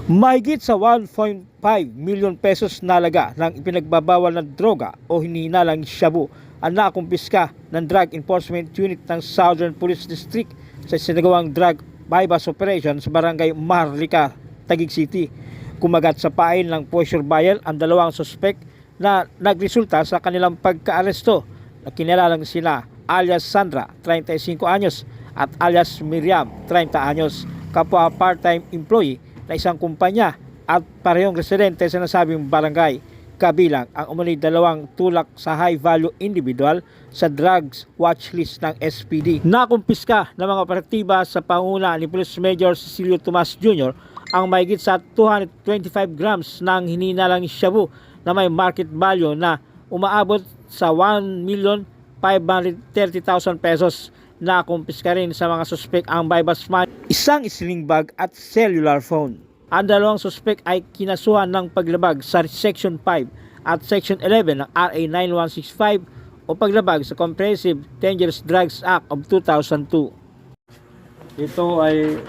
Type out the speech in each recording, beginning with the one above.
Mahigit sa 1.5 milyon pesos na halaga ng ipinagbabawal na droga o hinihinalang shabu ang nakumpiska ng Drug Enforcement Unit ng Southern Police District sa sinagawang drug bypass operation sa barangay Maharlika, Taguig City. Kumagat sa pain ng Posture Bayal ang dalawang suspek na nagresulta sa kanilang pagkaaresto na kinalalang sila alias Sandra, 35 anyos at alias Miriam, 30 anyos, kapwa part-time employee na isang kumpanya at parehong residente sa nasabing barangay, kabilang ang umano'y dalawang tulak sa high-value individual sa drugs watch list ng SPD. Nakumpiska ng mga operatiba sa panguna ni Police Major Cecilio Tomas Jr. ang mahigit sa 225 grams ng hinihinalang shabu na may market value na umaabot sa 1,530,000 pesos. Nakumpiska rin sa mga suspek ang bypass money, isang sling bag at cellular phone. Ang dalawang suspek ay kinasuhan ng paglabag sa Section 5 at Section 11 ng RA 9165 o paglabag sa Comprehensive Dangerous Drugs Act of 2002. Ito ay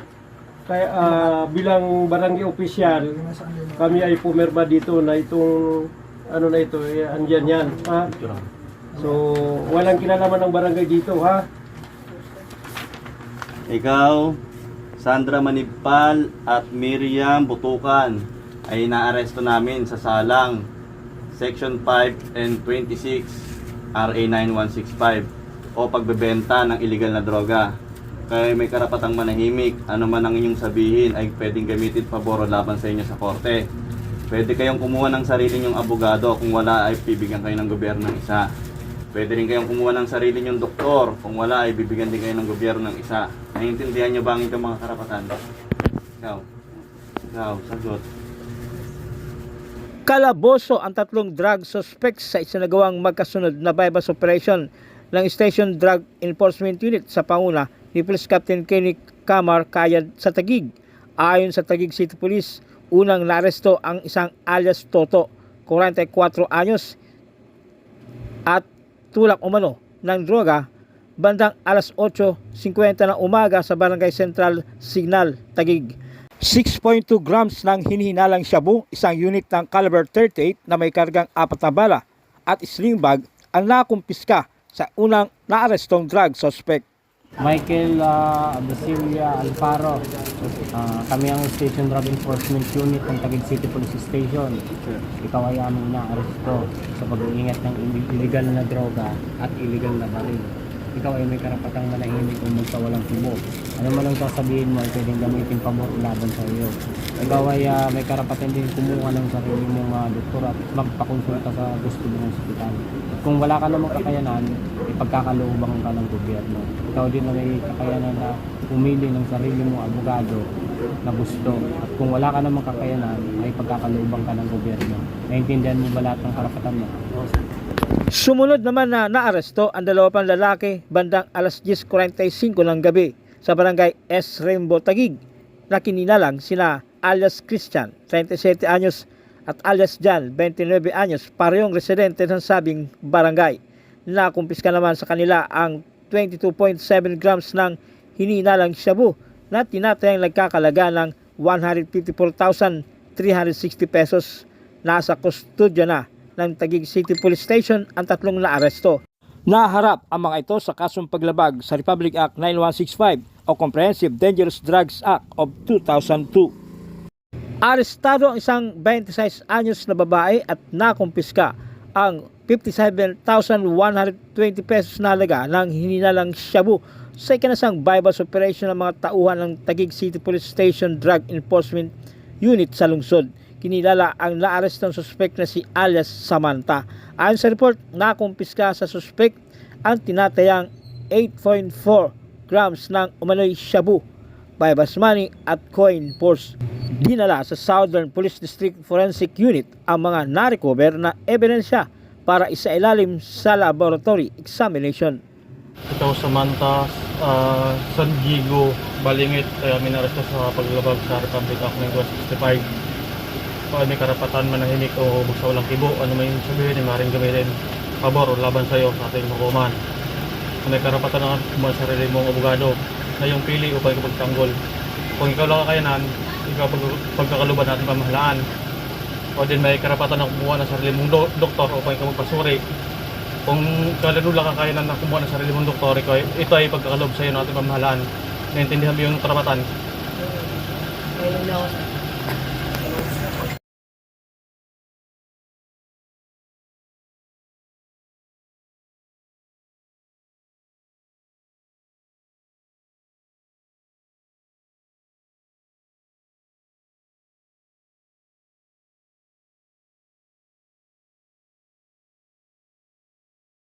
bilang barangay opisyal, kami ay pumirma dito na itong ano na ito, andyan yan, ha? So, walang kinalaman ng barangay dito, ha? Ikaw, Sandra Manipal at Miriam Butukan ay naaresto namin sa salang Section 5 and 26 RA 9165 o pagbebenta ng iligal na droga. Kaya may karapatang manahimik, ano man ang inyong sabihin ay pwedeng gamitin pabor o laban sa inyo sa korte. Pwede kayong kumuha ng sarili nyong abogado, kung wala ay bibigyan kayo ng gobyerno ng isa. Pwede rin kayong kumuha ng sarili nyong doktor, kung wala ay bibigyan din kayo ng gobyerno ng isa. Naiintindihan nyo ba ang inyong mga karapatan? Ikaw, sagot. Kalaboso ang tatlong drug suspects sa isinagawang magkasunod na bypass operation ng Station Drug Enforcement Unit sa panguna ni Police Captain Kenny Camar Kayad sa Taguig. Ayon sa Taguig City Police, unang naaresto ang isang alias Toto, 44 anyos at tulak umano ng droga bandang alas 8:50 ng umaga sa Barangay Central Signal, Taguig. 6.2 grams ng hinihinalang shabu, isang unit ng caliber 38 na may kargang 4 na bala at sling bag ang nakumpiska sa unang naarestong drug suspect. Michael Abasilia Alfaro, kami ang Station Drug Enforcement Unit ng Taguig City Police Station. Ikaw ay aming inaaresto sa pag-iingat ng illegal na droga at illegal na baril. Ikaw ay may karapatang manahimik o magsawalang tubo. Ano man ang sasabihin mo ay pwedeng gamitin pabor laban sa iyo. Ikaw ay may karapatan din kumuha ng sarili mong doktor at magpakonsulta sa gusto mo ng ospital. Kung wala ka namang kakayanan, ipagkakalooban ka ng gobyerno. Ikaw din na may kakayanan na pumili ng sarili mong abogado na gusto. At kung wala ka namang kakayanan, ay pagkakalooban ka ng gobyerno. Naintindihan mo ba lahat ng karapatan mo? Sumunod naman na naaresto ang dalawa pang lalaki bandang alas 10:45 ng gabi sa barangay S. Rainbow, Taguig na kininalang sina alias Christian, 37 anyos at alias Jan, 29 anyos, parehong residente ng sabing barangay. Nakumpiska naman sa kanila ang 22.7 grams ng hinihinalang shabu na tinatayang nagkakalaga ng 154,360 pesos. Nasa kustodya na ng Taguig City Police Station ang tatlong naaresto. Naharap ang mga ito sa kasong paglabag sa Republic Act 9165 o Comprehensive Dangerous Drugs Act of 2002. Arestado ang isang 26 anyos na babae at nakumpiska ang 57,120 pesos na halaga ng hinihinalang shabu sa ikinasang bypass operation ng mga tauhan ng Taguig City Police Station Drug Enforcement Unit sa lungsod. Kinilala ang naarestong suspect na si alias Samantha. Ayon sa report, nakumpiska sa suspect ang tinatayang 8.4 grams ng umano'y shabu, bypass money at coin purse. Dinala sa Southern Police District Forensic Unit ang mga na-recover na ebidensya para isailalim sa laboratory examination. Ito Samantha San Diego Balingit ay minaresto sa paglabag sa Republic Act 9165. Kung may karapatan manahimik o magsawalang kibo, ano may sabihin ay maaaring gamitin pabor o laban sa iyo sa ating hukuman. Kung may karapatan na kumuha sa sarili mong abogado na yung pili upang ipagtanggol. Kung ikaw lang kakayanan, ikaw pagkakaluban natin pamahalaan. O din may karapatan na kumuha ng sarili mong doktor o kung ikaw magpasuri. Kung kalanula ka kaya na kumuha ng sarili mong doktor, ito ay pagkakalob sa iyo ng ating pamahalaan. Naintindihan mo yung karapatan? Ngayon lang ako sa